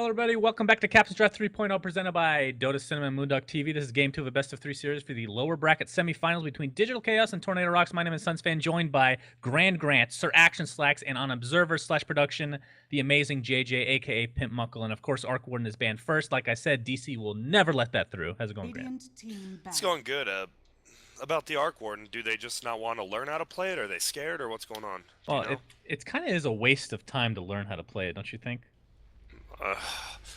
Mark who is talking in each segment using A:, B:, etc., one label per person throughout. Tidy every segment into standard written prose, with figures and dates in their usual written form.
A: Hello, everybody. Welcome back to Captain's Draft 3.0 presented by Dota Cinema and moonducktv. This is game 2 of a best-of-3 series for the lower bracket semifinals between Digital Chaos and Tornado.RoX. My name is Sunsfan, joined by Grand Grant, Sir Action Slacks, and on Observer/production, the amazing JJ, a.k.a. Pimp Muckle. And, of course, Arc Warden is banned first. Like I said, DC will never let that through. How's it going, Grant?
B: It's going good. About the Arc Warden, do they just not want to learn how to play it? Are they scared, or what's going on?
A: Well, it kind of is a waste of time to learn how to play it, don't you think?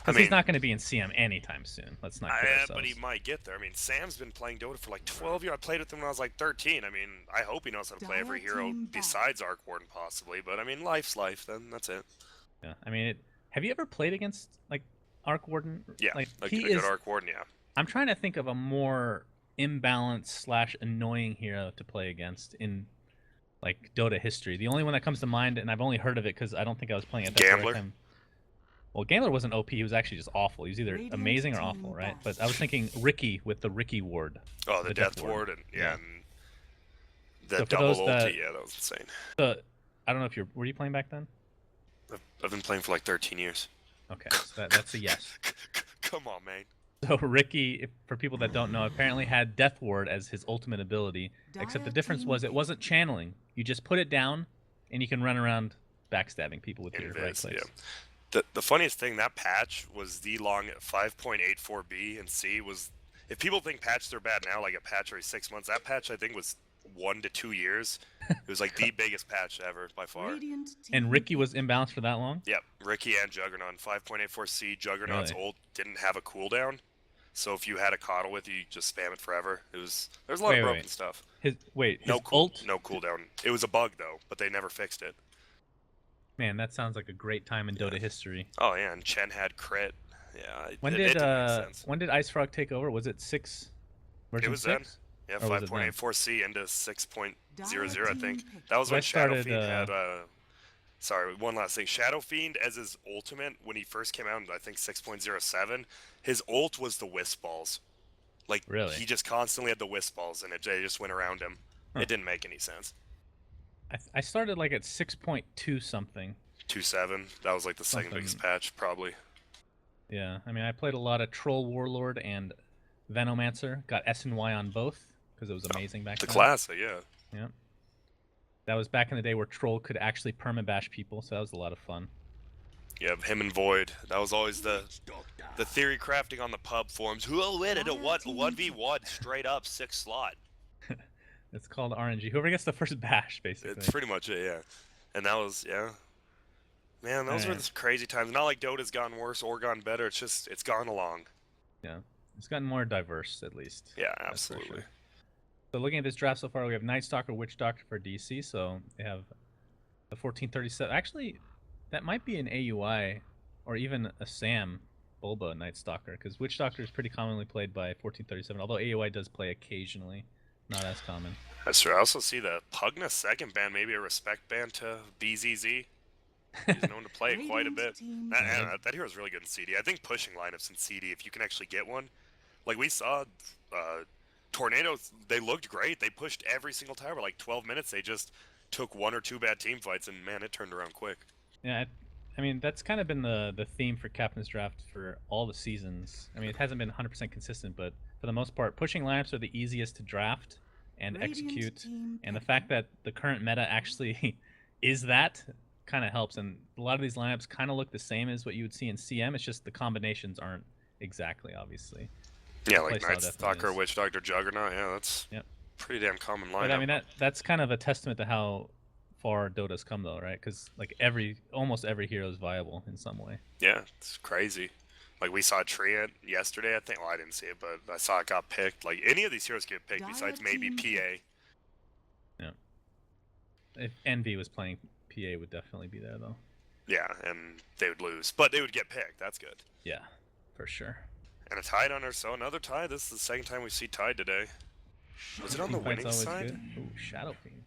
A: Because he's not going to be in CM anytime soon. Let's not kid ourselves.
B: But he might get there. I mean, Sam's been playing Dota for like 12 years. I played with him when I was like 13. I mean, I hope he knows how to play every hero besides Arc Warden, possibly. But I mean, life's life. Then that's it.
A: Yeah, I mean, have you ever played against like Arc Warden?
B: Yeah,
A: like
B: a good Arc Warden. Yeah.
A: I'm trying to think of a more imbalanced / annoying hero to play against in like Dota history. The only one that comes to mind, and I've only heard of it because I don't think I was playing at that
B: Gambler.
A: time. Well, Gambler wasn't OP. He was actually just awful. He was either amazing or awful, right? But I was thinking Ricky with the Ricky ward.
B: Oh, the Death Ward, and yeah, and the double ulti. Yeah, that was insane.
A: I don't know if were you playing back then?
B: I've been playing for like 13 years.
A: Okay, so that's a yes.
B: Come on, man.
A: So Ricky, for people that don't know, apparently had Death Ward as his ultimate ability, except the difference was it wasn't channeling. You just put it down, and you can run around backstabbing people with your right clicks.
B: Yeah. The funniest thing, that patch was the long 5.84B and C was, if people think patches are bad now, like a patch every 6 months, that patch I think was 1 to 2 years. It was like the biggest patch ever by far.
A: And Ricky was imbalanced for that long?
B: Yep, Ricky and Juggernaut. 5.84C, Juggernaut's ult didn't have a cooldown. So if you had a coddle with you, just spam it forever. There's a lot of broken stuff.
A: His
B: ult? No cooldown. It was a bug though, but they never fixed it.
A: Man, that sounds like a great time in Dota history.
B: Oh yeah, and Chen had crit. Yeah,
A: when did Ice Frog take over? Was it 6?
B: It was 6? Then. Yeah, 5.84C into 6.00, I think. That was when Shadow Fiend had. Sorry, one last thing. Shadow Fiend as his ultimate when he first came out in I think 6.07, his ult was the wisp balls. Like
A: really?
B: He just constantly had the wisp balls, and they just went around him. Huh. It didn't make any sense.
A: I started like at 6.2 something.
B: 2.7. That was like the second biggest patch, probably.
A: Yeah, I mean, I played a lot of Troll Warlord and Venomancer. Got S and Y on both because it was amazing back then.
B: The classic, yeah.
A: Yeah. That was back in the day where Troll could actually permabash people, so that was a lot of fun.
B: Yeah, him and Void. That was always the theory crafting on the pub forums. Who will win at a 1v1 straight up 6 slot?
A: It's called RNG. Whoever gets the first bash, basically.
B: It's pretty much it, yeah. And that was, yeah. Man, those were the crazy times. Not like Dota's gotten worse or gotten better. It's just, it's gone along.
A: Yeah. It's gotten more diverse, at least.
B: Yeah, absolutely. Sure.
A: So looking at this draft so far, we have Night Stalker, Witch Doctor for DC. So they have the 1437. Actually, that might be an AUI or even a Sam Bulba Night Stalker, because Witch Doctor is pretty commonly played by 1437, although AUI does play occasionally. Not as common.
B: That's true. I also see the Pugna second ban, maybe a respect ban to BZZ. He's known to play it quite a bit. That hero's really good in CD. I think pushing lineups in CD, if you can actually get one. Like we saw Tornado, they looked great. They pushed every single tower. Like 12 minutes, they just took 1 or 2 bad team fights, and man, it turned around quick.
A: Yeah, I mean, that's kind of been the theme for Captain's Draft for all the seasons. I mean, it hasn't been 100% consistent, but for the most part, pushing lineups are the easiest to draft and execute. And the fact that the current meta actually is that kind of helps. And a lot of these lineups kind of look the same as what you would see in CM. It's just the combinations aren't exactly, obviously.
B: Yeah, like Night Stalker, Witch Doctor, Juggernaut. Yeah, that's pretty damn common lineup.
A: But I mean, that's kind of a testament to how far Dota's come, though, right? Because like almost every hero is viable in some way.
B: Yeah, it's crazy. Like we saw Treant yesterday, I think. Well, I didn't see it, but I saw it got picked. Like any of these heroes get picked besides maybe PA.
A: Yeah. If Envy was playing, PA would definitely be there, though.
B: Yeah, and they would lose, but they would get picked. That's good.
A: Yeah, for sure.
B: And a Tide on her, so another Tide. This is the second time we see Tide today. Was it on the winning side?
A: Ooh, Shadow Fiend.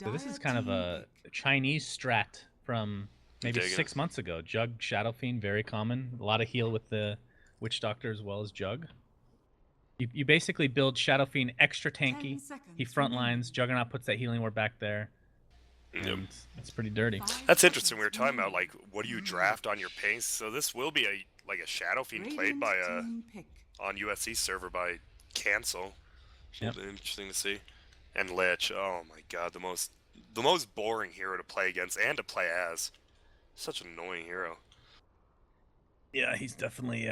A: So this is kind of a Chinese strat from maybe 6 months ago. Jug, Shadow Fiend, very common. A lot of heal with the Witch Doctor as well as Jug. You basically build Shadow Fiend extra tanky. He frontlines. Juggernaut puts that healing ward back there. It's pretty dirty.
B: That's interesting. We were talking about, like, what do you draft on your pace? So this will be like a Shadow Fiend played by on USC server by Cancel.
A: Yep.
B: Interesting to see. And Lich, oh my god, the most boring hero to play against and to play as. Such an annoying hero.
A: Yeah, he's definitely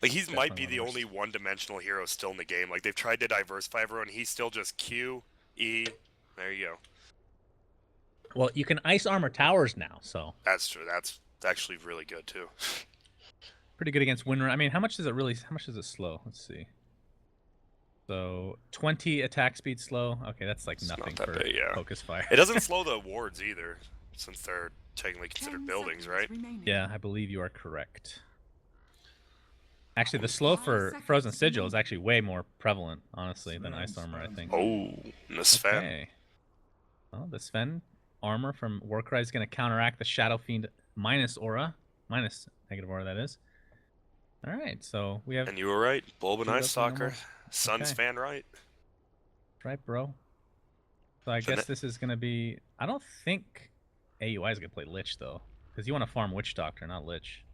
B: like he might be the only one-dimensional hero still in the game. Like they've tried to diversify everyone, he's still just Q, E. There you go.
A: Well, you can ice armor towers now, so
B: that's true. That's actually really good too.
A: Pretty good against Windrun. I mean, how much does it slow? Let's see. So 20 attack speed slow. Okay, that's like nothing for focus fire.
B: It doesn't slow the wards either, since they're technically considered buildings, right?
A: Yeah, I believe you are correct. Actually, the slow for Frozen Sigil is actually way more prevalent, honestly, than Ice Armor, I think.
B: Oh, the Sven.
A: Okay. Well, the Sven armor from Warcry is going to counteract the Shadow Fiend minus aura. Minus negative aura, that is. All right, so we have...
B: And you were right. Bulb and Ice Stalker. Sun's fan right.
A: Right, bro. So I guess this is going to be... I don't think AUI is going to play Lich, though. Because you want to farm Witch Doctor, not Lich.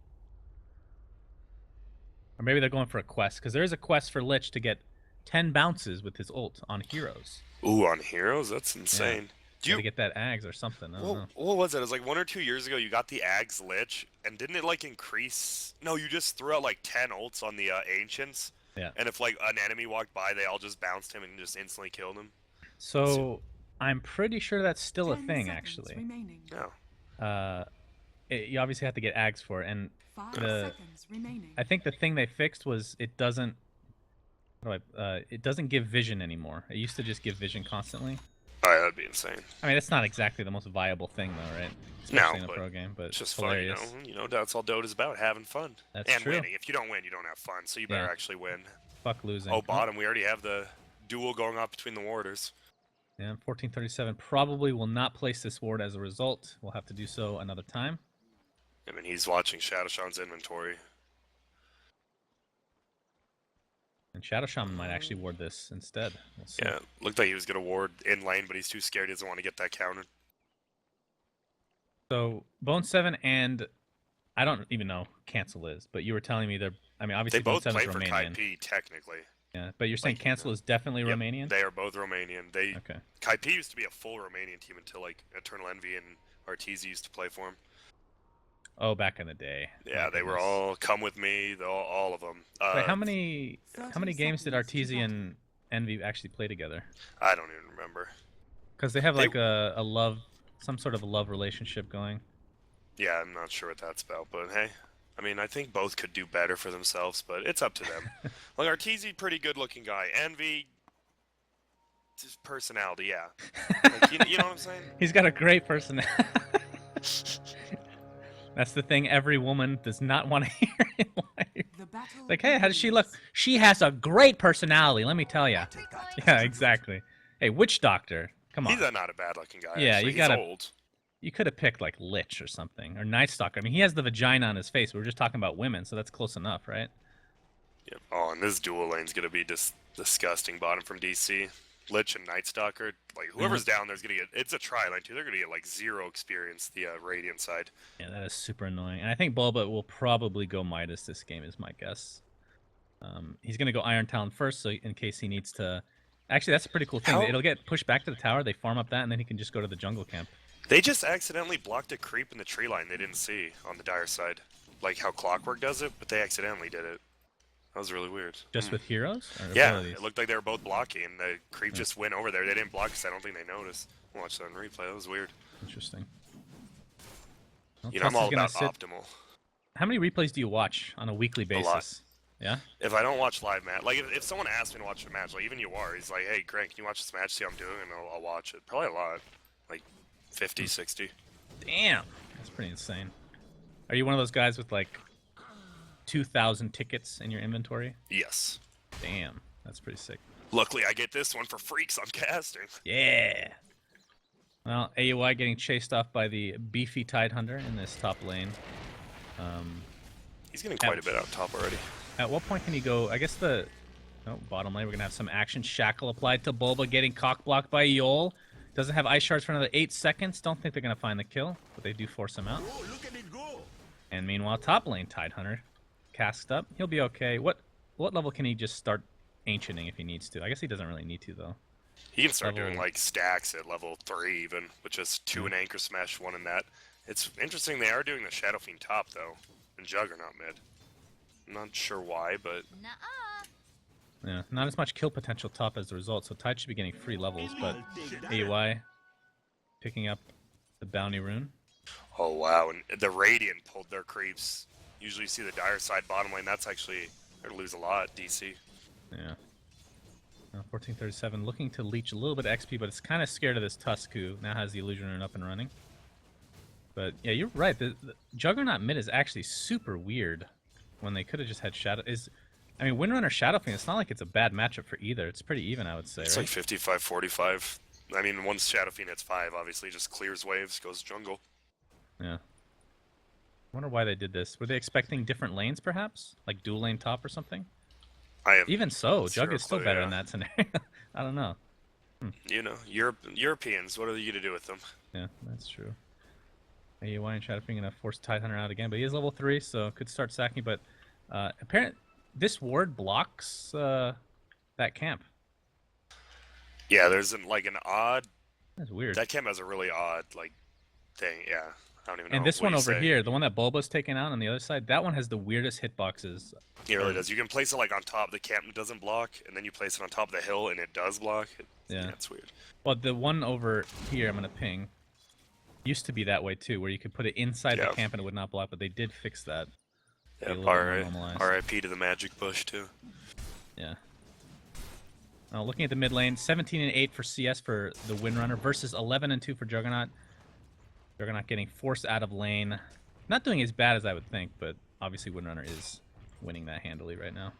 A: Or maybe they're going for a quest, because there is a quest for Lich to get 10 bounces with his ult on heroes.
B: Ooh, on heroes? That's insane.
A: Yeah. To get that Ags or something. I don't know.
B: What was it? It was like 1 or 2 years ago you got the Ags Lich, and didn't it like increase... No, you just threw out like 10 ults on the Ancients.
A: Yeah.
B: And if like an enemy walked by, they all just bounced him and just instantly killed him.
A: So I'm pretty sure that's still a thing, actually.
B: No.
A: You obviously have to get Ags for it, and I think the thing they fixed was it doesn't give vision anymore. It used to just give vision constantly.
B: Oh, yeah, that'd be insane.
A: I mean, it's not exactly the most viable thing, though, right? Especially in a pro game, but
B: it's just hilarious. Fun, you know, that's all Dota's about, having fun.
A: That's true.
B: Winning. If you don't win, you don't have fun, so you better actually win.
A: Fuck losing.
B: Oh, bottom, we already have the duel going off between the warders.
A: Yeah, 1437 probably will not place this ward as a result. We'll have to do so another time.
B: I mean, he's watching Shadowshawn's inventory.
A: And Shadow Shaman might actually ward this instead. We'll see.
B: Yeah, looked like he was going to ward in lane, but he's too scared. He doesn't want to get that countered.
A: So, Bone 7 and... I don't even know Cancel is, but you were telling me they're... I mean, obviously Bone 7 is Romanian.
B: They both play for KP, technically.
A: Yeah, but you're saying Cancel is definitely Romanian?
B: They are both Romanian. KP used to be a full Romanian team until, like, Eternal Envy and Arteezy used to play for him.
A: Oh, back in the day.
B: Yeah, they were all Come With Me, all of them.
A: Wait, how many games did Arteezy and Envy actually play together?
B: I don't even remember.
A: Because they have like a love, some sort of a love relationship going.
B: Yeah, I'm not sure what that's about, but hey, I mean, I think both could do better for themselves, but it's up to them. Like Arteezy, pretty good-looking guy. Envy, just personality, yeah. Like, you know what I'm saying?
A: He's got a great personality. That's the thing every woman does not want to hear in life. Like, hey, how does she look? She has a great personality, let me tell you. Yeah, exactly. Hey, Witch Doctor, come on.
B: He's not a bad-looking guy.
A: Yeah,
B: actually.
A: He's
B: old.
A: You could have picked like Lich or something, or Night Stalker. I mean, he has the vagina on his face. We were just talking about women, so that's close enough, right?
B: Yep. Oh, and this dual lane's gonna be disgusting. Bottom from DC. Lich and Night Stalker, like whoever's down there's gonna get. It's a tri-lane too. They're gonna get like 0 experience. The Radiant side.
A: Yeah, that is super annoying. And I think Bulba will probably go Midas this game, is my guess. He's gonna go Iron Talon first, so in case he needs to. Actually, that's a pretty cool thing. It'll get pushed back to the tower. They farm up that, and then he can just go to the jungle camp.
B: They just accidentally blocked a creep in the tree line they didn't see on the Dire side, like how Clockwork does it, but they accidentally did it. That was really weird.
A: Just with heroes? Or
B: yeah, it looked like they were both blocking, and the creep just went over there. They didn't block because I don't think they noticed. Watch that on replay. That was weird.
A: Interesting. Well,
B: you know, I'm all about optimal.
A: How many replays do you watch on a weekly basis?
B: A lot.
A: Yeah?
B: If I don't watch live match, like if someone asks me to watch a match, like even you are, he's like, hey, Grant, can you watch this match, see how I'm doing? And I'll watch it. Probably a lot. Like 50, 60.
A: Damn. That's pretty insane. Are you one of those guys with like 2,000 tickets in your inventory?
B: Yes.
A: Damn. That's pretty sick.
B: Luckily, I get this one for freaks on casting.
A: Yeah. Well, AUI getting chased off by the beefy Tidehunter in this top lane.
B: He's getting quite a bit out top already.
A: At what point can he go? I guess the bottom lane, we're going to have some action. Shackle applied to Bulba, getting cock blocked by Yol. Doesn't have ice shards for another 8 seconds. Don't think they're going to find the kill, but they do force him out. And meanwhile, top lane, Tidehunter cast up. He'll be okay. What level can he just start ancienting if he needs to? I guess he doesn't really need to, though.
B: He can start doing like stacks at level 3 even, with just 2 in Anchor Smash, 1 in that. It's interesting they are doing the Shadow Fiend top though, and Juggernaut mid. I'm not sure why, but
A: yeah, not as much kill potential top as a result. So Tide should be getting free levels, but AUI picking up the bounty rune.
B: Oh wow, and the Radiant pulled their creeps. Usually you see the dire side bottom lane. That's actually they're gonna lose a lot. DC.
A: Yeah. 1437 looking to leech a little bit of XP, but it's kind of scared of this Tusk who now has the Illusion Rune up and running. But yeah, you're right. The Juggernaut mid is actually super weird when they could have just had Shadow. I mean, Windrunner Shadow Fiend, it's not like it's a bad matchup for either. It's pretty even, I would say,
B: It's
A: right?
B: like 55-45. I mean, once Shadow Fiend hits 5, obviously just clears waves, goes jungle.
A: Yeah. I wonder why they did this. Were they expecting different lanes, perhaps? Like dual lane top or something? Even so, Jug is still better in that scenario. I don't know.
B: You know, Europeans, what are you going to do with them?
A: Yeah, that's true. AUI and Shadow Fiend going to force Tidehunter out again, but he is level 3, so could start sacking. But apparently, this ward blocks that camp.
B: Yeah, there's an odd...
A: That's weird.
B: That camp has a really odd, thing, yeah. I don't even know.
A: And this one over here, the one that Bulba's taking out on the other side, that one has the weirdest hitboxes.
B: It really does. You can place it on top, the camp doesn't block, and then you place it on top of the hill and it does block. Yeah, it's weird.
A: Well, the one over here I'm going to ping used to be that way too, where you could put it inside the camp and it would not block, but they did fix that.
B: Yeah, RIP to the magic bush too.
A: Yeah. Now, looking at the mid lane, 17 and 8 for CS for the Windrunner versus 11 and 2 for Juggernaut. Juggernaut getting forced out of lane. Not doing as bad as I would think, but obviously Windrunner is winning that handily right now.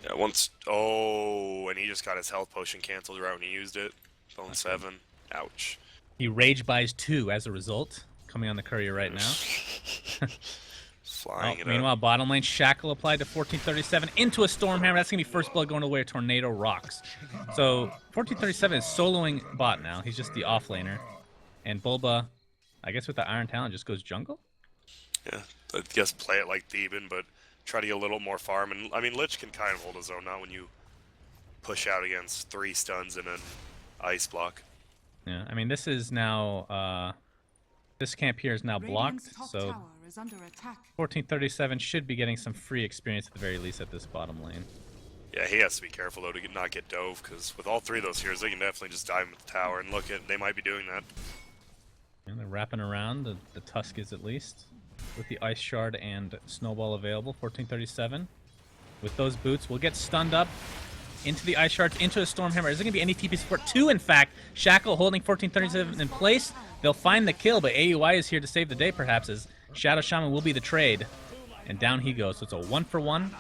B: Yeah, and he just got his health potion canceled right when he used it. Bone 7. Ouch.
A: He rage buys 2 as a result. Coming on the courier right now.
B: Flying it
A: meanwhile,
B: up.
A: bottom lane, Shackle applied to 1437 into a Stormhammer. That's going to be first blood going away. Tornado.RoX. So 1437 is soloing bot now. He's just the offlaner. And Bulba, I guess with the Iron Talon, just goes jungle?
B: Yeah, I guess play it like Theban, but try to get a little more farm. And I mean, Lich can kind of hold his own, not when you push out against 3 stuns and an ice block.
A: Yeah, I mean, this is now, this camp here is now blocked, so 1437 should be getting some free experience at the very least at this bottom lane.
B: Yeah, he has to be careful, though, to not get dove, because with all 3 of those heroes, they can definitely just dive into the tower, and they might be doing that.
A: And they're wrapping around, the Tusk is at least, with the Ice Shard and Snowball available, 1437. With those boots, we'll get stunned up into the Ice Shards, into a Stormhammer. Is there going to be any TP support? 2, in fact. Shackle holding 1437 in place. They'll find the kill, but AUI is here to save the day, perhaps, as Shadow Shaman will be the trade. And down he goes, so it's a 1-for-1.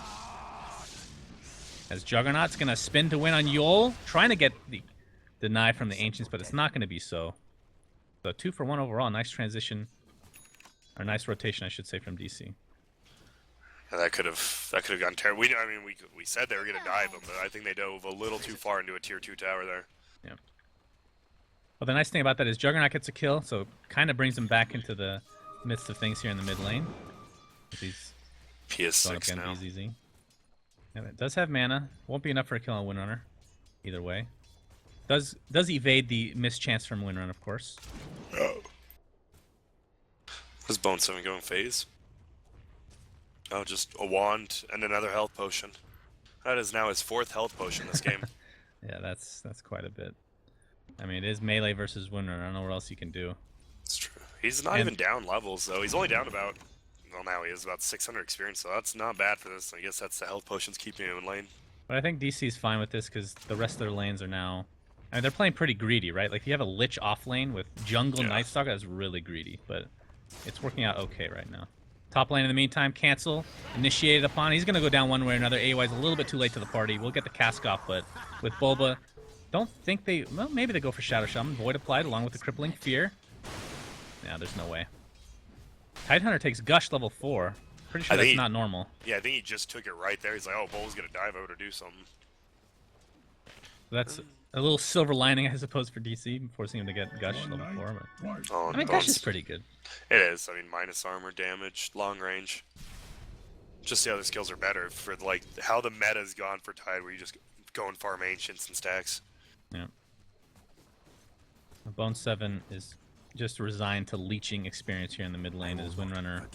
A: As Juggernaut's going to spin to win on Yol, trying to get the deny from the Ancients, but it's not going to be so. So 2-for-1 overall. Nice transition, or nice rotation, I should say, from DC.
B: Yeah, that could have gone terrible. I mean, we said they were going to dive him, but I think they dove a little too far into a tier 2 tower there.
A: Yeah. Well, the nice thing about that is Juggernaut gets a kill, so kind of brings him back into the midst of things here in the mid lane. He's
B: PS6 now.
A: BZZ. Yeah, it does have mana. Won't be enough for a kill on Windrunner. Either way. Does evade the mischance from Windrunner, of course.
B: Was Bone 7 going phase? Oh, just a wand and another health potion. That is now his 4th health potion this game.
A: Yeah, that's quite a bit. I mean, it is melee versus Windrunner. I don't know what else you can do.
B: It's true. He's not even down levels, though. He's only down about... Well, now he has about 600 experience, so that's not bad for this. I guess that's the health potions keeping him in lane.
A: But I think DC's fine with this because the rest of their lanes are now... I mean, they're playing pretty greedy, right? Like, if you have a Lich off lane with Jungle Night Stalker, that's really greedy. But it's working out okay right now. Top lane in the meantime, cancel. Initiated upon. He's going to go down one way or another. AY's a little bit too late to the party. We'll get the cask off, but with Bulba, don't think they... Well, maybe they go for Shadow Shaman. Void applied along with the Crippling Fear. Yeah, there's no way. Tidehunter takes Gush level 4. Pretty sure that's not normal.
B: Yeah, I think he just took it right there. He's like, oh, Bulba's going to dive over to do something.
A: That's a little silver lining, I suppose, for DC, forcing him to get Gush level 4. But... I mean, Gush is pretty good.
B: It is. I mean, minus armor damage, long range. Just the other skills are better for like how the meta's gone for Tide, where you just go and farm ancients and stacks.
A: Yeah. Bone 7 is just resigned to leeching experience here in the mid lane as Windrunner.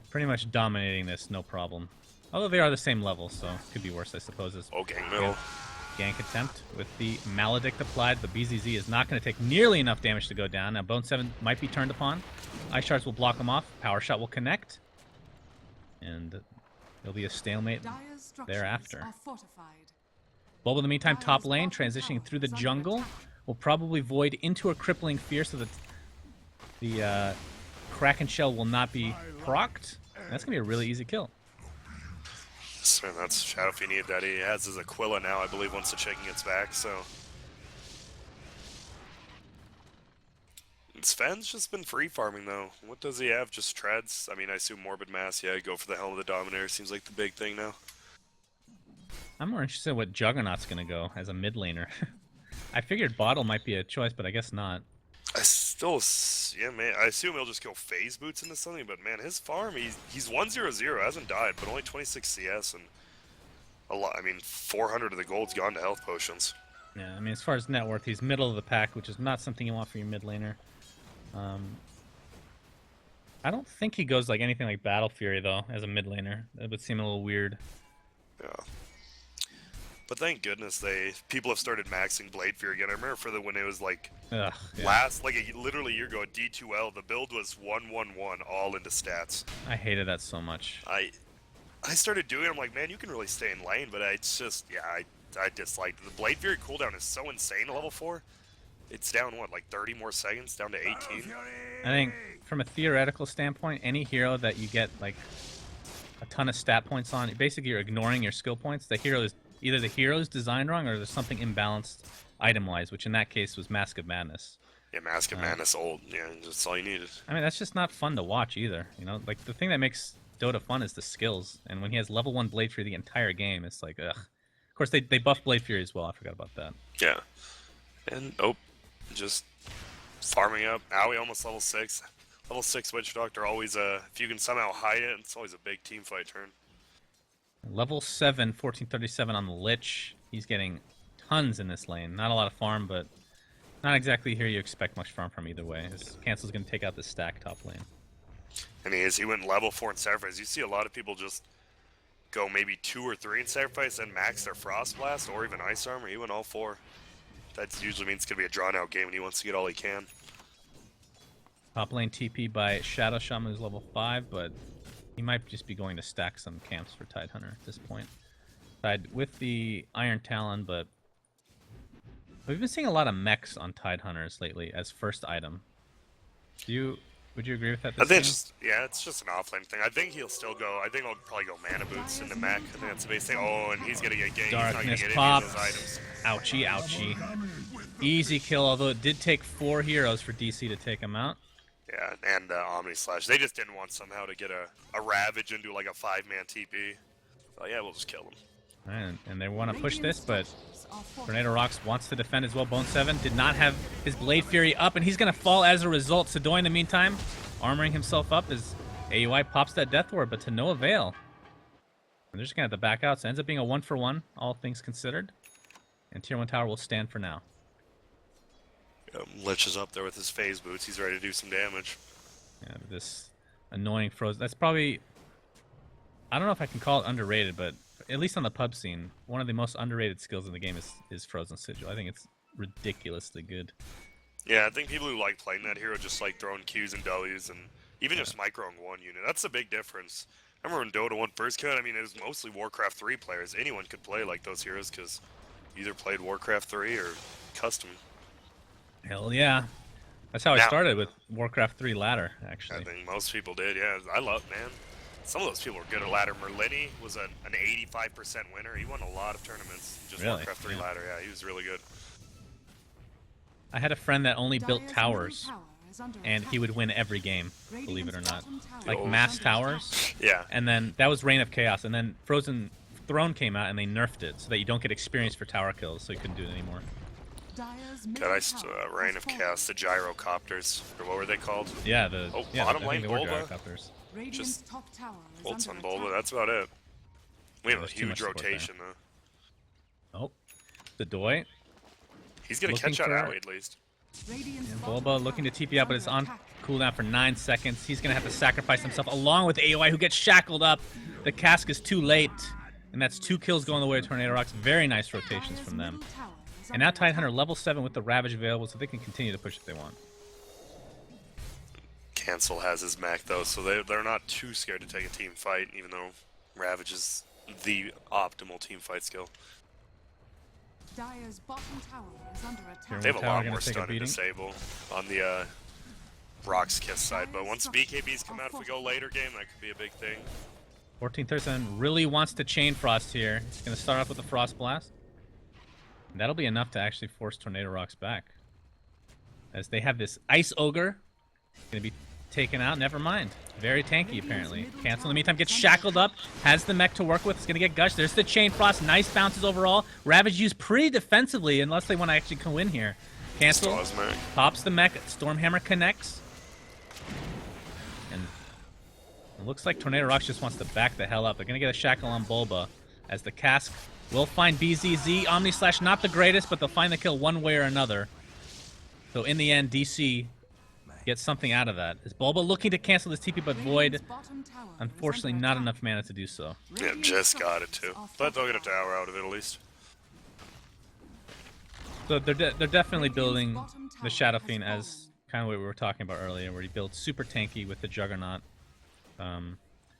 A: Pretty much dominating this, no problem. Although they are the same level, so it could be worse, I suppose.
B: Oh, gang middle.
A: Gank attempt with the Maledict applied, but BZZ is not going to take nearly enough damage to go down. Now Bone 7 might be turned upon. Ice Shards will block him off. Power Shot will connect. And there'll be a stalemate thereafter. Bulb in the meantime, top lane, transitioning through the jungle. Will probably void into a crippling fear so that the Kraken Shell will not be procced. That's going to be a really easy kill.
B: So that's Shadow if you need that. He has his Aquila now, I believe, once the chicken gets back, so. Sven's just been free farming though. What does he have? Just treads? I mean, I assume Morbid Mass, yeah, go for the Helm of the Dominator. Seems like the big thing now.
A: I'm more interested in what Juggernaut's going to go as a mid laner. I figured Bottle might be a choice, but I guess not.
B: I still, yeah, man. I assume he'll just go phase boots into something, but man, his farm, he's 1-0-0, hasn't died, but only 26 CS and a lot. I mean, 400 of the gold's gone to health potions.
A: Yeah, I mean, as far as net worth, he's middle of the pack, which is not something you want for your mid laner. I don't think he goes like anything like Battle Fury though as a mid laner. That would seem a little weird.
B: Yeah. But thank goodness people have started maxing Blade Fury again. I remember when it was like last, like literally a year ago at D2L, the build was 1-1-1 all into stats.
A: I hated that so much.
B: I started doing it, I'm like, man, you can really stay in lane, but it's just, yeah, I disliked it. The Blade Fury cooldown is so insane at level 4. It's down, what, like 30 more seconds, down to 18?
A: I think from a theoretical standpoint, any hero that you get like a ton of stat points on, basically you're ignoring your skill points. The hero is either the hero's designed wrong or there's something imbalanced item-wise, which in that case was Mask of Madness.
B: Yeah, Mask of Madness old. Yeah, that's all you needed.
A: I mean, that's just not fun to watch either. You know, like the thing that makes Dota fun is the skills. And when he has level 1 Blade Fury the entire game, it's like, ugh. Of course, they buffed Blade Fury as well. I forgot about that.
B: Yeah. And, just farming up. Owie almost level 6. Level 6 Witch Doctor always, if you can somehow hide it, it's always a big team fight turn.
A: Level 7, 1437 on the Lich. He's getting tons in this lane. Not a lot of farm, but not exactly here you expect much farm from either way. His Cancel's going to take out the stack top lane.
B: And he went level 4 in Sacrifice. You see a lot of people just go maybe 2 or 3 in Sacrifice and max their Frost Blast or even Ice Armor. He went all 4. That usually means it's going to be a drawn-out game and he wants to get all he can.
A: Top lane TP by Shadow Shaman, who's level 5, but he might just be going to stack some camps for Tidehunter at this point. Tide with the Iron Talon, but we've been seeing a lot of mechs on Tidehunters lately as first item. Would you agree with that?
B: I think it's just an offlane thing. I think he'll still go. I think he'll probably go Mana Boots into mech. I think that's the base thing. Oh, and he's gonna get ganked.
A: Darkness pops. Ouchie, ouchie. Easy kill, although it did take 4 heroes for DC to take him out.
B: Yeah, and Omni Slash. They just didn't want somehow to get a Ravage into like a 5-man TP. So yeah, we'll just kill him.
A: And they want to push this, but Tornado.RoX wants to defend as well. Bone 7 did not have his Blade Fury up, and he's going to fall as a result. Sadoy, in the meantime, armoring himself up as AUI pops that Death Ward, but to no avail. And they're just going to have to back out. So it ends up being a 1-for-1, all things considered. And Tier 1 Tower will stand for now.
B: Lich is up there with his phase boots. He's ready to do some damage.
A: Yeah, this annoying frozen. That's probably, I don't know if I can call it underrated, but at least on the pub scene, one of the most underrated skills in the game is Frozen Sigil. I think it's ridiculously good.
B: Yeah, I think people who like playing that hero just like throwing Qs and Ws and even just microing one unit. That's a big difference. I remember when Dota 1 first came out, I mean, it was mostly Warcraft 3 players. Anyone could play like those heroes because either played Warcraft 3 or custom.
A: Hell yeah. That's how I started with Warcraft 3 ladder, actually.
B: I think most people did, yeah. I love, man. Some of those people are good at ladder. Merlini was an 85% winner. He won a lot of tournaments. Just really? Warcraft 3 ladder, yeah. He was really good.
A: I had a friend that only built towers, and he would win every game, believe it or not. Like mass towers.
B: Yeah.
A: And then that was Reign of Chaos, and then Frozen Throne came out, and they nerfed it so that you don't get experience for tower kills, so you couldn't do it anymore.
B: God, Reign of Chaos, the gyrocopters, or what were they called?
A: Yeah,
B: bottom lane,
A: they were gyrocopters.
B: Just bolts on Bulba, that's about it. We have a huge rotation, though.
A: Oh, the Doi.
B: He's going to catch out Owie, at least.
A: And Bulba looking to TP out, but it's on cooldown for 9 seconds. He's going to have to sacrifice himself along with AOI, who gets shackled up. The cask is too late, and that's 2 kills going the way of Tornado.RoX. Very nice rotations from them. And now Tidehunter level 7 with the Ravage available, so they can continue to push if they want.
B: Cancel has his mech, though, so they're not too scared to take a team fight, even though Ravage is the optimal team fight skill.
C: Dire's bottom tower is under attack.
B: They have a lot more stun and disable on the RoX Kiss side, but once BKBs come out, if we go later game, that could be a big thing.
A: 1437 really wants to chain Frost here. He's going to start off with the Frost Blast. And that'll be enough to actually force Tornado.RoX back. As they have this Ice Ogre. Going to be taken out. Never mind. Very tanky, apparently. Cancel in the meantime. Gets shackled up. Has the mech to work with. It's going to get gushed. There's the Chain Frost. Nice bounces overall. Ravage used pretty defensively, unless they want to actually go in here. Cancel. Pops the mech. Stormhammer connects. And it looks like Tornado.RoX just wants to back the hell up. They're going to get a shackle on Bulba. As the cask will find BZZ. Omni Slash, not the greatest, but they'll find the kill one way or another. So in the end, DC gets something out of that. Is Bulba looking to cancel this TP, but Void, unfortunately, not enough mana to do so.
B: Yeah, just got it too. But they'll get a tower out of it at least.
A: So they're definitely building the Shadow Fiend as kind of what we were talking about earlier, where he builds super tanky with the Juggernaut. I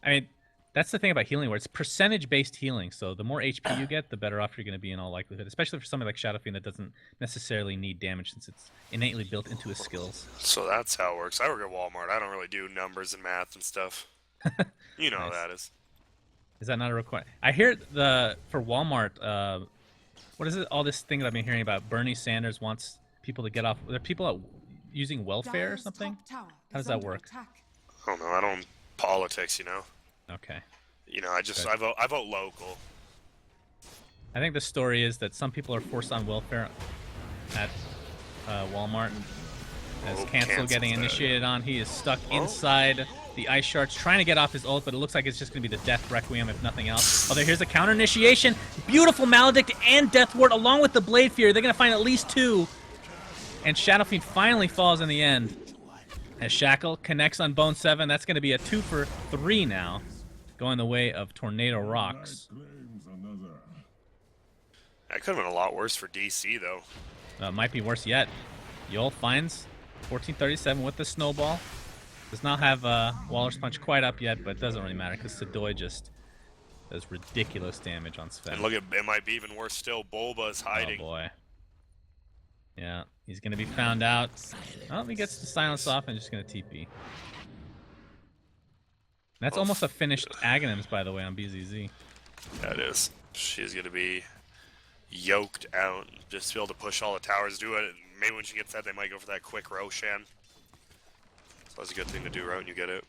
A: mean, that's the thing about healing, where it's percentage-based healing. So the more HP you get, the better off you're going to be in all likelihood, especially for somebody like Shadow Fiend that doesn't necessarily need damage since it's innately built into his skills.
B: So that's how it works. I work at Walmart. I don't really do numbers and math and stuff. You know
A: Nice.
B: how that is.
A: Is that not a requirement? I hear for Walmart, what is it? All this thing that I've been hearing about. Bernie Sanders wants people to get off. Are there people using welfare or something? How does that work?
B: I don't know. I don't politics, you know.
A: Okay.
B: You know, I vote local.
A: I think the story is that some people are forced on welfare at Walmart. As Cancel getting initiated on, he is stuck inside the Ice Shards, trying to get off his ult, but it looks like it's just going to be the Death Requiem if nothing else. Oh, here's a counter initiation. Beautiful Maledict and Death Ward along with the Blade Fury. They're going to find at least 2. And Shadow Fiend finally falls in the end. As Shackle connects on Bone 7, that's going to be a 2 for 3 now, going the way of Tornado.RoX.
B: That could have been a lot worse for DC, though.
A: Might be worse yet. Yol finds 1437 with the Snowball. Does not have Waller's Punch quite up yet, but it doesn't really matter because Sadoi just does ridiculous damage on Sven.
B: And look, it might be even worse still. Bulba is hiding.
A: Oh, boy. Yeah, he's going to be found out. Oh, he gets the silence off and just going to TP. That's almost a finished Aghanims, by the way, on BZZ.
B: That is. She's going to be yoked out. Just be able to push all the towers, do it. Maybe when she gets that, they might go for that quick Roshan. So that's a good thing to do right when you get it.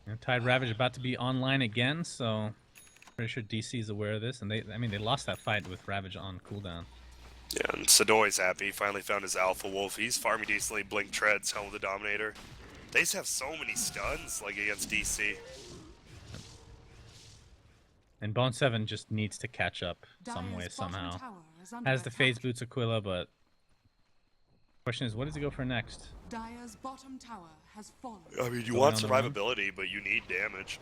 A: And Tide Ravage about to be online again, so pretty sure DC is aware of this. And they lost that fight with Ravage on cooldown.
B: Yeah, and Sadoi's happy. He finally found his Alpha Wolf. He's farming decently. Blink Treads, Helm of the Dominator. They just have so many stuns, like, against DC.
A: And Bone 7 just needs to catch up some way, somehow. Has the Phase Boots Aquila, but question is, what does he go for next?
C: Dire's bottom tower has fallen.
B: I mean, you want survivability, but you need damage.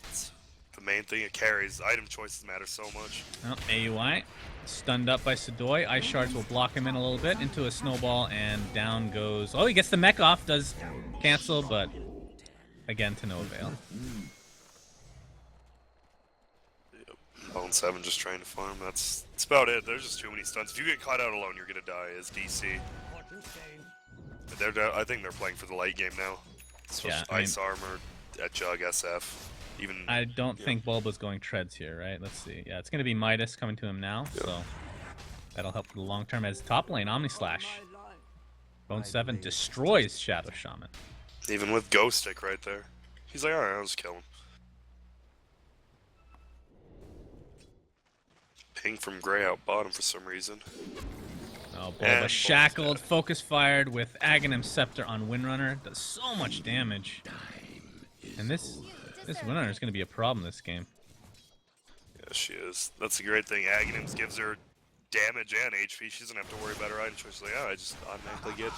B: It's the main thing it carries. Item choices matter so much.
A: Oh, AUI. Stunned up by Sadoi. Ice Shards will block him in a little bit into a Snowball, and down goes... Oh, he gets the mech off, does cancel, but again, to no avail.
B: Bone 7 just trying to farm. That's about it. There's just too many stuns. If you get caught out alone, you're going to die as DC. I think they're playing for the late game now. Yeah, Ice Armor at Jug SF. Even
A: I don't think Bulba's going Treads here, right? Let's see. Yeah, it's going to be Midas coming to him now, so that'll help for the long term. As top lane, Omni Slash. Bone 7 destroys Shadow Shaman.
B: Even with Ghost Stick right there. He's like, alright, I'll just kill him. Ping from Gray out bottom for some reason.
A: Oh,
B: And
A: Bulba shackled, focus fired with Aghanim Scepter on Windrunner. Does so much damage. And this Windrunner is going to be a problem this game.
B: Yeah, she is. That's the great thing. Aghanim's gives her damage and HP. She doesn't have to worry about her item choice. Like, oh, I just automatically get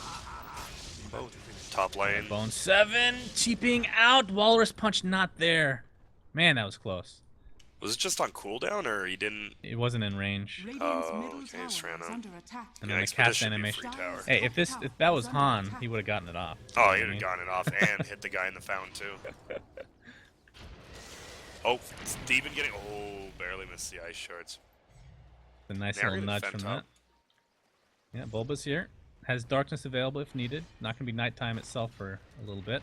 B: both. Top lane.
A: Bone 7, cheaping out. Walrus Punch not there. Man, that was close.
B: Was it just on cooldown, or he didn't?
A: It wasn't in range.
C: Radiant's
B: Oh,
C: middle
B: okay,
C: tower
B: just ran
C: is
B: out.
C: under attack.
A: And
B: Yeah,
A: then the cast
B: Expedition would be
A: animation.
B: free tower.
A: Hey, if that was Han, he would have gotten it off.
B: Oh,
A: You
B: he
A: know
B: would
A: what I
B: have
A: mean?
B: gotten it off and hit the guy in the fountain too. Oh, Steven getting barely missed the ice shards.
A: A nice
B: Nary
A: little
B: the
A: nudge
B: Fent
A: from
B: top.
A: that. Yeah, Bulba's here. Has darkness available if needed. Not going to be nighttime itself for a little bit.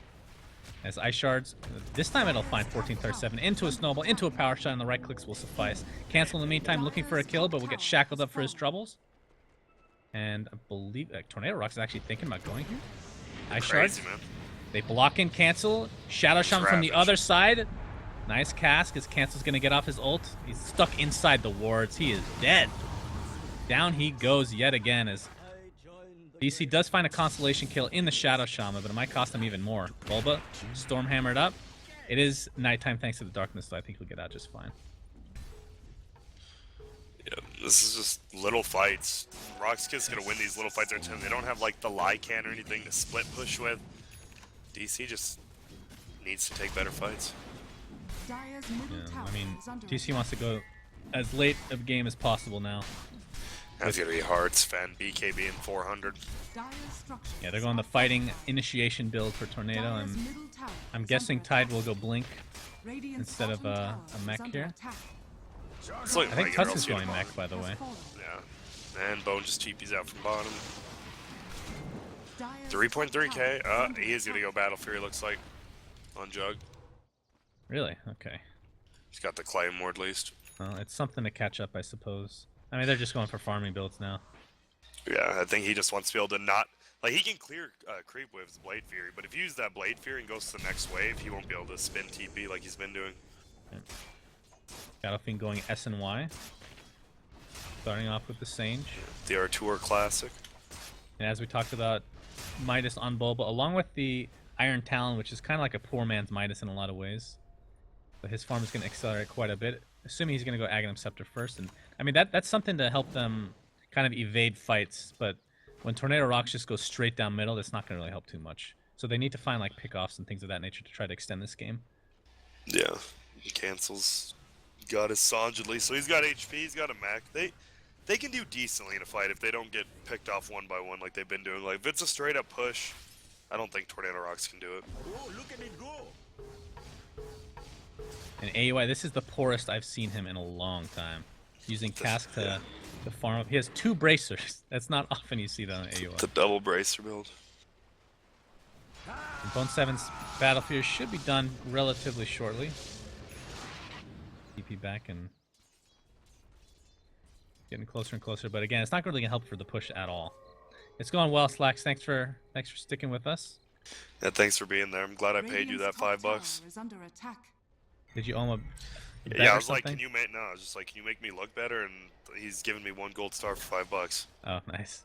A: As ice shards, this time it'll find 1437 into a snowball, into a power shot, and the right clicks will suffice. Cancel in the meantime, looking for a kill, but will get shackled up for his troubles. And I believe Tornado.RoX is actually thinking about going here. Ice shards.
B: Crazy, man.
A: They block in cancel. Shadow Shaman from the
B: Ravage.
A: other side. Nice cast, because Cancel's going to get off his ult. He's stuck inside the wards. He is dead. Down he goes yet again as DC does find a constellation kill in the Shadow Shaman, but it might cost him even more. Bulba, storm hammered up. It is nighttime thanks to the darkness, so I think he'll get out just fine.
B: Yeah, this is just little fights. Roxkid's gonna win these little fights every time. They don't have like the Lycan or anything to split push with. DC just needs to take better fights.
C: Dire's middle
A: Yeah,
C: tower
A: I mean,
C: is under
A: DC
C: attack.
A: wants to go as late of game as possible now.
B: That's gonna be hard. Sven, BKB, and 400.
C: Dire's structures
A: Yeah, they're going the
C: are
A: fighting initiation build for Tornado,
C: Dire's
A: and
C: middle tower
A: I'm
C: is
A: guessing
C: under
A: Tide
C: attack.
A: will go Blink.
C: Radiant's
A: instead of,
C: bottom
A: a
C: tower is
A: mech
C: under
A: here.
C: attack.
B: It's like
A: I think
B: regular
A: Tusk is
B: LCD
A: going
B: bottom.
A: mech, by the way.
C: Has fallen.
B: Yeah. And Bone just TP's out from bottom.
C: Dire's
B: 3.3k.
C: tower is under
B: He is gonna go
C: attack.
B: Battle Fury, looks like. On Jug.
A: Really? Okay.
B: He's got the Claymore at least.
A: Well, it's something to catch up, I suppose. I mean, they're just going for farming builds now.
B: Yeah, I think he just wants to be able to not... Like, he can clear creep with his Blade Fury, but if you use that Blade Fury and goes to the next wave, he won't be able to spin TP like he's been doing.
A: Battlefiend going S and Y. Starting off with the Sage.
B: The Artur Classic.
A: And as we talked about, Midas on Bulba, along with the Iron Talon, which is kind of like a poor man's Midas in a lot of ways. But his farm is going to accelerate quite a bit, assuming he's going to go Aghanim Scepter first. And I mean, that's something to help them kind of evade fights, but when Tornado.RoX just goes straight down middle, that's not going to really help too much. So they need to find like pickoffs and things of that nature to try to extend this game.
B: Yeah. He cancels. Got his Sange at least, so he's got HP, he's got a mech. They can do decently in a fight if they don't get picked off one by one like they've been doing. Like, if it's a straight up push, I don't think Tornado.RoX can do it.
D: Oh, look at it go!
A: And AUI, this is the poorest I've seen him in a long time. Using Cask to farm up. He has 2 bracers. That's not often you see that on AUI.
B: The double bracer build.
A: And Bone 7's Battle Fury should be done relatively shortly. TP back and getting closer and closer, but again, it's not really gonna help for the push at all. It's going well, Slacks. Thanks for sticking with us.
B: Yeah, thanks for being there. I'm glad I paid you that
C: Radiant's top
B: $5.
C: tower is under attack.
A: Did you owe him a bet
B: Yeah, I
A: or
B: was like,
A: something?
B: can you make? No, I was just like, can you make me look better? And he's giving me 1 gold star for $5.
A: Oh, nice.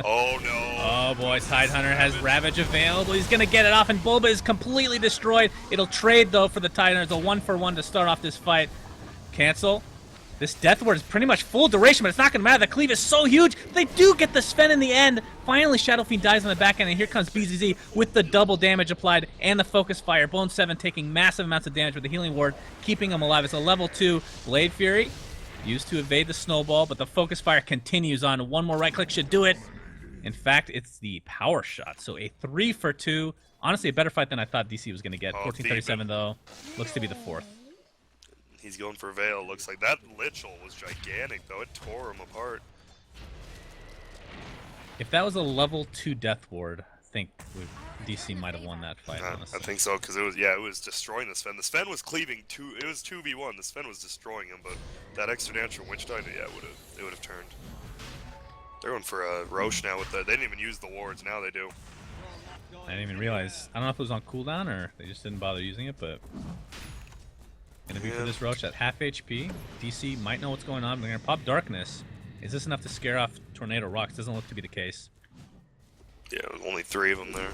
B: Oh no!
A: Oh boy, Tidehunter has Ravage available. He's gonna get it off, and Bulba is completely destroyed. It'll trade though for the Tidehunter. It's a 1-for-1 to start off this fight. Cancel. This Death Ward is pretty much full duration, but it's not gonna matter. The cleave is so huge. They do get the Sven in the end. Finally, Shadow Fiend dies on the back end, and here comes BZZ with the double damage applied and the focus fire. Bone 7 taking massive amounts of damage with the healing ward, keeping him alive. It's a level 2 Blade Fury. Used to evade the snowball, but the focus fire continues on. 1 more right click should do it. In fact, it's the power shot. So a 3-for-2. Honestly, a better fight than I thought DC was going to get.
B: Oh,
A: 1437, though. Looks to be the 4th.
B: He's going for Veil. Looks like that Lichel was gigantic, though. It tore him apart.
A: If that was a level 2 Death Ward, I think DC might have won that fight,
B: I
A: honestly.
B: think so, because it was destroying the Sven. The Sven was cleaving it was 2v1. The Sven was destroying him, but that extra damage from Witch Tide, yeah, it would have turned. They're going for Roshan now with the. They didn't even use the wards. Now they do.
A: I didn't even realize. I don't know if it was on cooldown or they just didn't bother using it, but gonna be for
B: Yeah.
A: this Roach at half HP. DC might know what's going on. They're gonna pop Darkness. Is this enough to scare off Tornado.RoX? Doesn't look to be the case.
B: Yeah, only 3 of them there.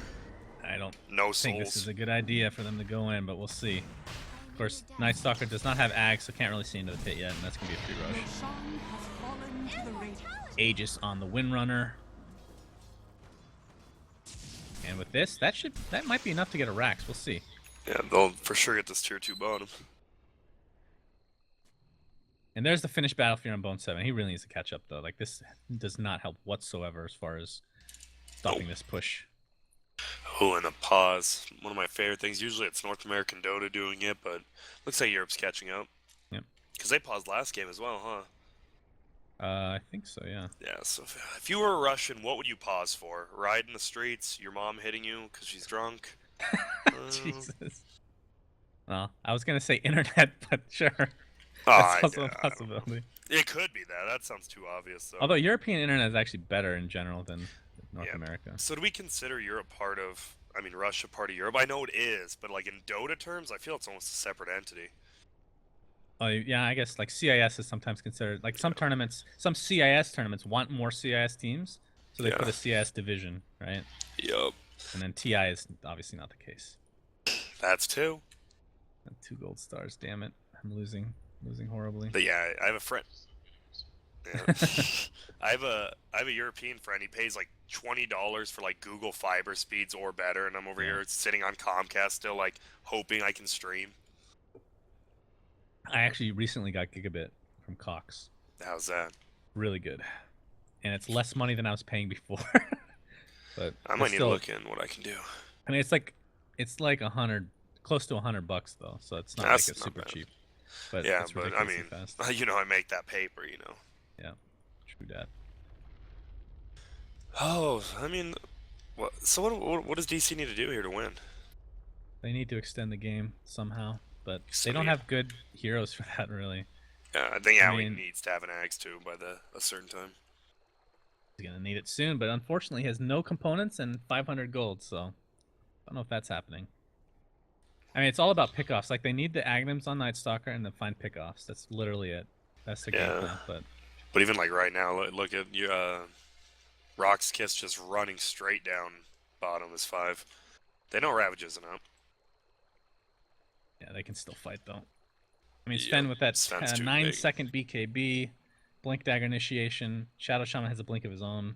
A: I don't
B: No
A: think
B: souls.
A: this is a good idea for them to go in, but we'll see. Of course, Night Stalker does not have Ag, so can't really see into the pit yet, and that's going to be a free rush.
C: Roshan has fallen to the Radiant.
A: Aegis on the Windrunner. And with this, that might be enough to get a Rax. We'll see.
B: Yeah, they'll for sure get this tier 2 bottom.
A: And there's the finished battlefield on Bone 7. He really needs to catch up, though. Like, this does not help whatsoever as far as stopping this push.
B: Oh, and a pause. One of my favorite things. Usually it's North American Dota doing it, but looks like Europe's catching up.
A: Yep.
B: Because they paused last game as well, huh?
A: I think so, yeah.
B: Yeah, so if you were a Russian, what would you pause for? Ride in the streets? Your mom hitting you because she's drunk?
A: Jesus. Well, I was going to say internet, but sure.
B: Ah,
A: That's also
B: yeah,
A: a possibility.
B: it could be that. That sounds too obvious, though.
A: Although European internet is actually better in general than North
B: Yeah.
A: America.
B: So do we consider Europe part of, I mean, Russia part of Europe? I know it is, but like in Dota terms, I feel it's almost a separate entity.
A: Oh, yeah, I guess like CIS is sometimes considered, like some tournaments, some CIS tournaments want more CIS teams, so they put a CIS division, right?
B: Yup.
A: And then TI is obviously not the case.
B: That's 2.
A: And 2 gold stars, damn it. I'm losing horribly.
B: But yeah, I have a friend. Yeah. I have a European friend. He pays like $20 for like Google Fiber speeds or better, and I'm over here sitting on Comcast still, like hoping I can stream.
A: I actually recently got gigabit from Cox.
B: How's that?
A: Really good. And it's less money than I was paying before. But
B: I might need to look in what I can do.
A: I mean, it's like 100, close to $100 though, so it's not
B: That's
A: like it's
B: not
A: super
B: bad.
A: cheap. But
B: Yeah,
A: it's
B: but I
A: ridiculously
B: mean,
A: fast.
B: you know, I make that paper, you know.
A: Yeah, true that.
B: Oh, I mean, so what does DC need to do here to win?
A: They need to extend the game somehow, but
B: So
A: they don't
B: yeah.
A: have good heroes for that, really.
B: Yeah, I think
A: I
B: Owie
A: mean-
B: needs to have an axe too by a certain time.
A: He's gonna need it soon, but unfortunately, he has no components and 500 gold, so I don't know if that's happening. I mean, it's all about pickoffs. Like, they need the Agnums on Night Stalker and then find pickoffs. That's literally it. That's the game plan.
B: But even like right now, look at you. Rock's Kiss just running straight down bottom is 5. They know Ravage isn't up.
A: Yeah, they can still fight though. I mean,
B: Yeah,
A: Sven with that
B: Sven's too
A: 9-second BKB, Blink Dagger initiation. Shadow Shaman has a blink of his own.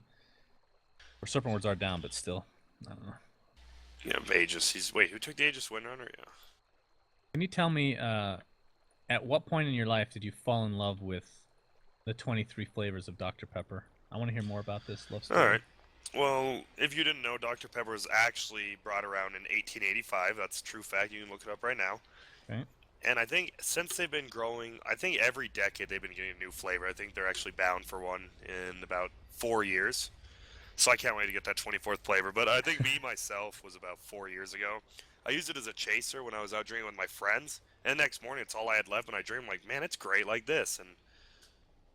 A: Or Serpent Wards are down, but still, I don't know.
B: Yeah, Aegis. Wait, who took the Aegis Windrunner? Yeah.
A: Can you tell me, at what point in your life did you fall in love with the 23 flavors of Dr. Pepper? I want to hear more about this love story.
B: All right. Well, if you didn't know, Dr. Pepper was actually brought around in 1885. That's a true fact. You can look it up right now.
A: Okay.
B: And I think since they've been growing, I think every decade they've been getting a new flavor. I think they're actually bound for one in about 4 years. So I can't wait to get that 24th flavor. But I think me, myself, was about 4 years ago. I used it as a chaser when I was out drinking with my friends. And the next morning, it's all I had left. And I dreamed, like, man, it's great like this. And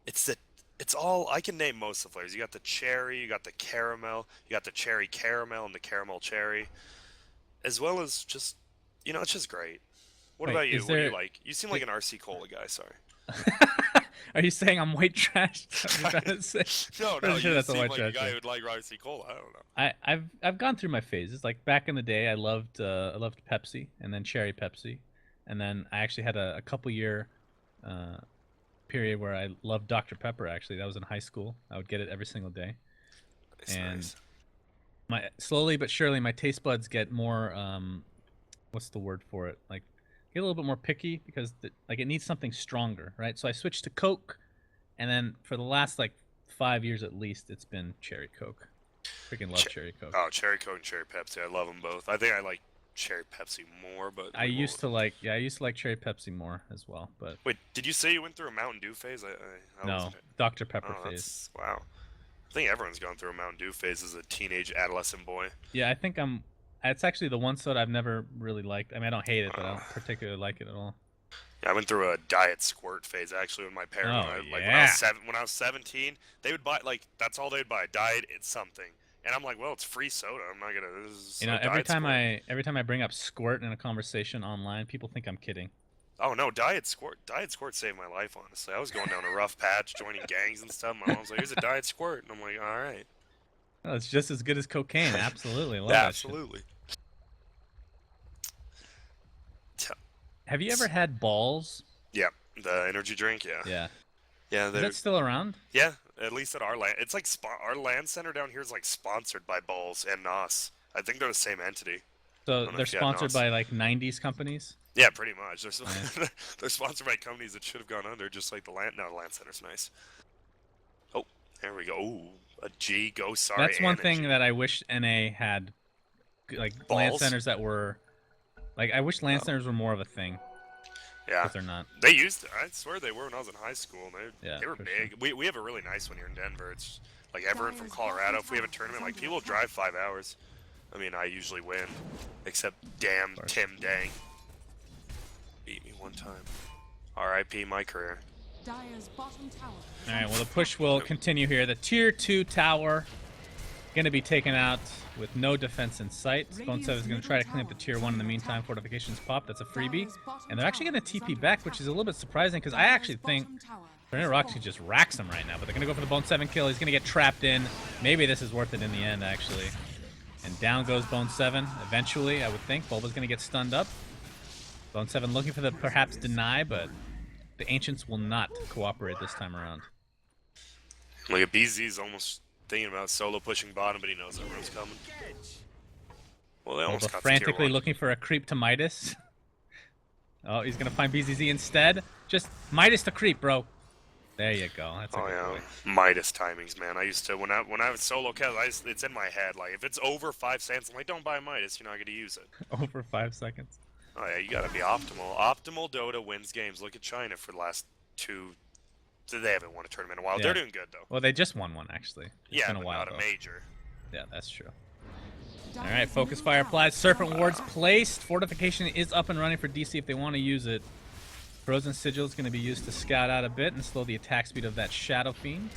B: it's all, I can name most of the flavors. You got the cherry, you got the caramel, you got the cherry caramel and the caramel cherry. As well as just, you know, it's just great. What
A: Wait,
B: about you?
A: is
B: What do you
A: there-
B: like? You seem like an RC Cola guy, sorry.
A: Are you saying I'm white trash? Is that what you're trying to say?
B: No,
A: Pretty
B: you
A: sure that's a
B: seem
A: white
B: like a
A: trash
B: guy
A: thing.
B: who'd like RC Cola. I don't know.
A: I've gone through my phases. Like, back in the day, I loved Pepsi and then cherry Pepsi, and then I actually had a couple year period where I loved Dr. Pepper. Actually, that was in high school. I would get it every single day.
B: It's
A: And
B: nice.
A: my slowly but surely, my taste buds get more what's the word for it? Like, get a little bit more picky because like it needs something stronger, right? So I switched to Coke, and then for the last like 5 years at least, it's been cherry Coke. Freaking love cherry Coke.
B: Oh, cherry Coke and cherry Pepsi. I love them both. I think I like cherry Pepsi more, but
A: I used to like cherry Pepsi more as well, but
B: Wait, did you say you went through a Mountain Dew phase? I
A: no,
B: wasn't-
A: Dr. Pepper
B: Oh,
A: phase.
B: that's wow. I think everyone's gone through a Mountain Dew phase as a teenage adolescent boy.
A: Yeah, I think it's actually the one soda I've never really liked. I mean, I don't hate it, but I don't particularly like it at all.
B: Yeah, I went through a diet squirt phase actually with my parents.
A: Oh,
B: Like
A: yeah.
B: when I was 17, they would buy like that's all they'd buy. Diet, it's something. And I'm like, well, it's free soda. I'm not gonna. This is
A: You know,
B: Diet Squirt.
A: every time I bring up squirt in a conversation online, people think I'm kidding.
B: Oh no, Diet Squirt saved my life, honestly. I was going down a rough patch, joining gangs and stuff. My mom's like, here's a Diet Squirt. And I'm like, alright.
A: Oh, it's just as good as cocaine. Absolutely. Love that shit.
B: Absolutely.
A: Have you ever had balls?
B: Yeah, the energy drink, yeah.
A: Yeah.
B: Yeah,
A: Is that still around?
B: yeah, at least at our land. It's like our land center down here is like sponsored by Balls and NOS. I think they're the same entity.
A: So they're sponsored by like 90s companies?
B: Yeah, pretty much. They're sponsored by companies that should have gone under, just like the land. No, the land center's nice. Oh, there we go. Ooh, a G, go sorry.
A: That's one thing that I wish NA had, like land centers that were, like I wish land centers were more of a thing.
B: Yeah,
A: but they're not.
B: They used to. I swear they were when I was in high school. They were big.
A: Sure.
B: We have a really nice one here in Denver. It's like everyone from Colorado. If we have a tournament, like people drive 5 hours. I mean, I usually win, except damn Tim Dang beat me one time. R.I.P. my career.
A: Alright, well the push will continue here. The tier 2 tower going to be taken out with no defense in sight. BO3 is going to try to clean up the tier 1 in the meantime. Fortifications pop. That's a freebie. And they're actually going to TP back, which is a little bit surprising because I actually think Tornado.RoX can just racks him right now. But they're going to go for the BO3 kill. He's going to get trapped in. Maybe this is worth it in the end, actually. And down goes BO3 eventually, I would think. Bulba's going to get stunned up. BO3 looking for the perhaps deny, but the Ancients will not cooperate this time around.
B: Like a BZ's almost thinking about solo pushing bottom, but he knows everyone's coming. Well, they almost got
A: frantically looking for a creep to Midas. Oh, he's going to find BZZ instead. Just Midas to creep, bro. There you go. That's a good
B: yeah,
A: boy.
B: Midas timings, man. I used to when I was solo cast, it's in my head. Like if it's over 5 seconds, I'm like, don't buy Midas. You're not gonna use it.
A: Over 5 seconds.
B: Oh yeah, you gotta be optimal. Optimal Dota wins games. Look at China for the last 2. They haven't won a tournament in a while.
A: Yeah.
B: They're doing good though.
A: Well, they just won one actually. It's been a
B: but
A: while,
B: not
A: though.
B: a major.
A: Yeah, that's true. All right, focus fire applied. Serpent wards placed. Fortification is up and running for DC if they want to use it. Frozen Sigil is going to be used to scout out a bit and slow the attack speed of that Shadow Fiend.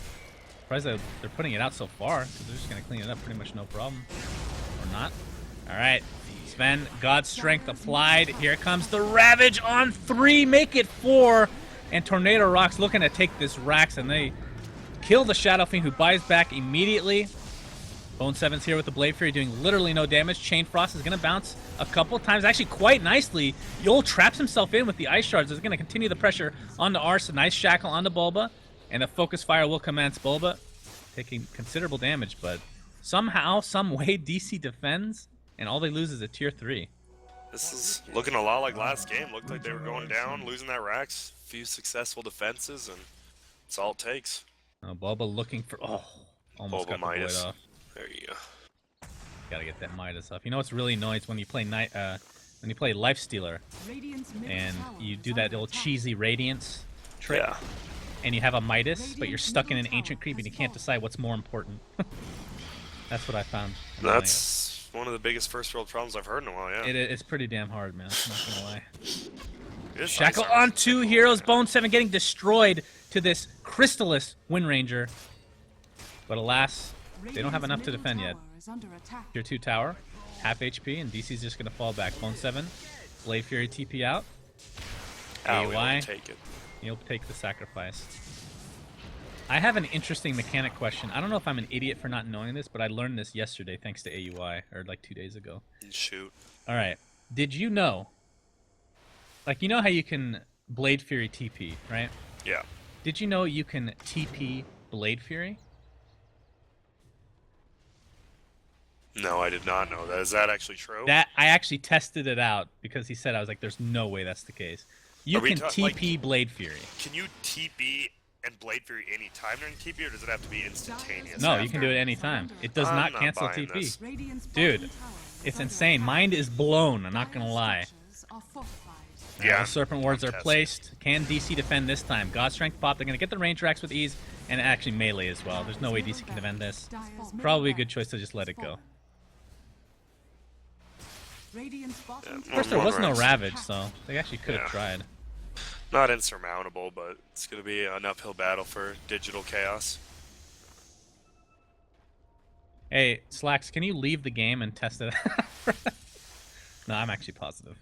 A: Surprised that they're putting it out so far, because they're just going to clean it up pretty much no problem. Or not. Alright, Sven, God's Strength applied. Here comes the Ravage on 3, make it 4. And Tornado.RoX looking to take this Rax, and they kill the Shadow Fiend, who buys back immediately. BO3's here with the Blade Fury doing literally no damage. Chain Frost is going to bounce a couple times, actually quite nicely. Yol traps himself in with the Ice Shards. Is going to continue the pressure on the Arse. A nice shackle on the Bulba. And a Focus Fire will commence. Bulba taking considerable damage, but somehow, some way, DC defends, and all they lose is a tier 3.
B: This is looking a lot like last game. Looked like they were going down, losing that Rax. Few successful defenses, and that's all it takes.
A: Bulba looking for... Oh, almost
B: Bulba
A: got the
B: Midas.
A: Void off.
B: There you go.
A: Gotta get that Midas off. You know what's really annoying is when you play when you play Lifestealer and you do that old cheesy Radiance trick, and you have a Midas, but you're stuck in an Ancient Creep and you can't decide what's more important. That's what I found.
B: That's one of the biggest first world problems I've heard in a while, yeah.
A: It's pretty damn hard, man. I'm not gonna lie. Shackle on 2 heroes. BO3 getting destroyed to this Crystallis Wind Ranger. But alas, they don't have enough to defend yet. Tier 2 tower, half HP, and DC's just gonna fall back. BO3, Blade Fury TP out. AY, he'll take the sacrifice. I have an interesting mechanic question. I don't know if I'm an idiot for not knowing this, but I learned this yesterday thanks to AUI, or like 2 days ago.
B: Shoot.
A: Alright, did you know, like you know how you can Blade Fury TP, right?
B: Yeah.
A: Did you know you can TP Blade Fury?
B: No, I did not know that. Is that actually true?
A: That I actually tested it out because he said, I was like, there's no way that's the case. You can TP Blade Fury.
B: Can you TP and Blade Fury any time during TP, or does it have to be instantaneous?
A: No, you can do it anytime. It does not cancel TP. Dude, it's insane. Mind is blown, I'm not gonna lie.
B: Yeah.
A: The Serpent Wards are placed. Can DC defend this time? God Strength pop. They're gonna get the range racks with ease, and actually melee as well. There's no way DC can defend this. Probably a good choice to just let it go. First, there was no Ravage, so they actually could have tried.
B: Not insurmountable, but it's going to be an uphill battle for Digital Chaos.
A: Hey, Slacks, can you leave the game and test it? No, I'm actually positive.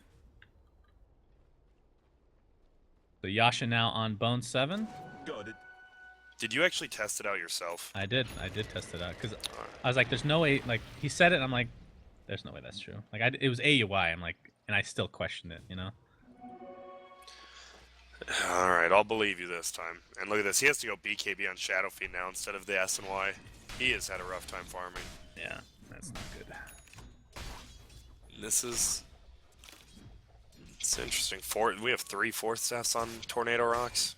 A: So Yasha now on Bone 7.
D: Got it.
B: Did you actually test it out yourself?
A: I did test it out because I was like, "There's no way." Like he said it, and I'm like, "There's no way that's true." Like it was AUI. I'm like, and I still questioned it. You know.
B: All right, I'll believe you this time. And look at this. He has to go BKB on Shadow Fiend now instead of the SNY. He has had a rough time farming.
A: Yeah, that's not good.
B: This is... It's interesting. We have 3 4th staffs on Tornado.RoX.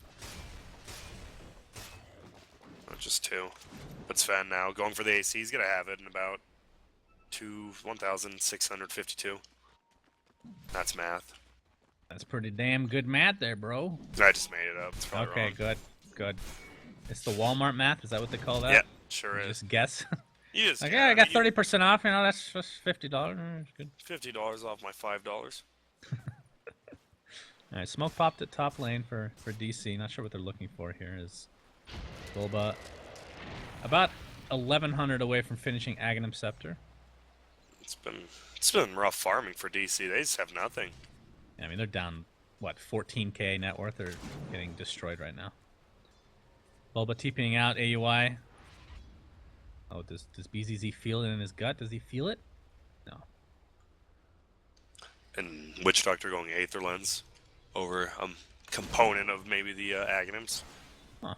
B: Not just 2. But Sven now going for the AC. He's going to have it in about 1,652. That's math.
A: That's pretty damn good math there, bro.
B: I just made it up. It's probably
A: Okay,
B: wrong.
A: good. It's the Walmart math. Is that what they call that?
B: Yeah, sure is.
A: Just guess.
B: You just
A: Like,
B: yeah,
A: yeah, I got
B: mean,
A: 30% off. You know, that's just $50. It's good.
B: $50 off my $5.
A: All right, smoke popped at top lane for DC. Not sure what they're looking for here. Is Bulba about 1,100 away from finishing Aghanim Scepter?
B: It's been rough farming for DC. They just have nothing.
A: Yeah, I mean, they're down, what, 14k net worth? They're getting destroyed right now. Bulba TPing out AUI. Oh, does BZZ feel it in his gut? Does he feel it? No.
B: And Witch Doctor going Aether Lens over component of maybe the Aghanims.
A: Huh.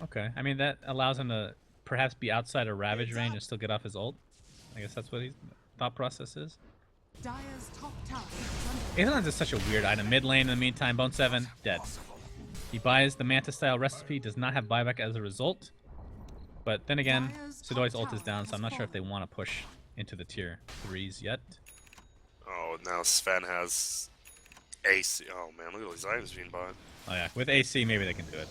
A: Okay. I mean, that allows him to perhaps be outside of Ravage range and still get off his ult. I guess that's what his thought process is.
C: Dire's top tower is under
A: Aether Lens is such a weird item. Mid lane in the meantime, Bone 7, dead. He buys the Manta style recipe, does not have buyback as a result. But then again, Sudoi's ult is down, so I'm not sure if they want to push into the tier 3s yet.
B: Oh, now Sven has AC. Oh man, look at all these items being bought.
A: Oh yeah, with AC maybe they can do it.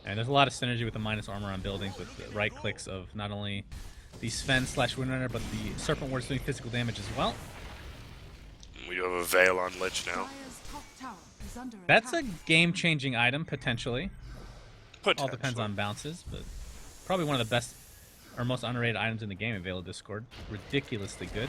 A: And there's a lot of synergy with the minus armor on buildings with the right clicks of not only the Sven / Windrunner, but the Serpent Ward's doing physical damage as well.
B: We do have a Veil on Lich now.
C: Dire's top tower is under
A: That's a
C: attack.
A: game-changing item, potentially. All depends
B: Potentially.
A: on bounces, but probably one of the best or most underrated items in the game in Veil of Discord. Ridiculously good.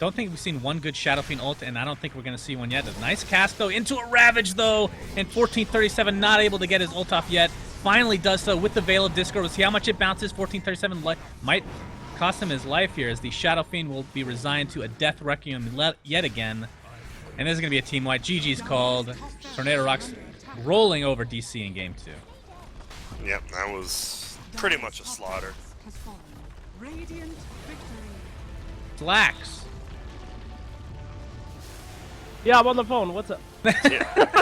A: Don't think we've seen one good Shadow Fiend ult, and I don't think we're going to see one yet. A nice cast, though, into a Ravage, though, and 1437 not able to get his ult off yet. Finally does so with the Veil of Discord. We'll see how much it bounces. 1437 might cost him his life here, as the Shadow Fiend will be resigned to a Death Requiem yet again. And this is going to be a team wipe. GG's called. Tornado.RoX rolling over DC in Game 2.
B: Yep, that was pretty much a slaughter.
C: Has fallen. Radiant victory.
A: Slacks.
E: Yeah, I'm on the phone. What's up?
B: Yeah,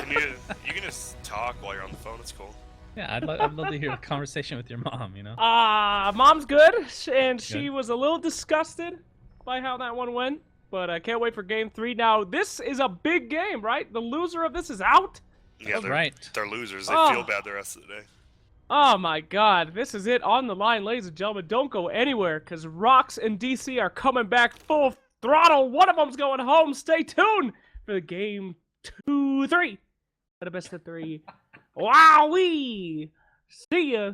B: you can just talk while you're on the phone. It's cool.
A: Yeah, I'd love to hear a conversation with your mom, you know?
E: Mom's good, and she
A: Good.
E: was a little disgusted by how that one went, but I can't wait for Game 3. Now, this is a big game, right? The loser of this is out?
B: Yeah,
A: That's
B: they're,
A: right.
B: they're losers. They
E: Oh.
B: feel bad the rest of the day.
E: Oh my god, this is it on the line, ladies and gentlemen. Don't go anywhere, because RoX and DC are coming back full throttle. One of them's going home. Stay tuned for the Game 2-3. At a best of 3. Wowee! See ya!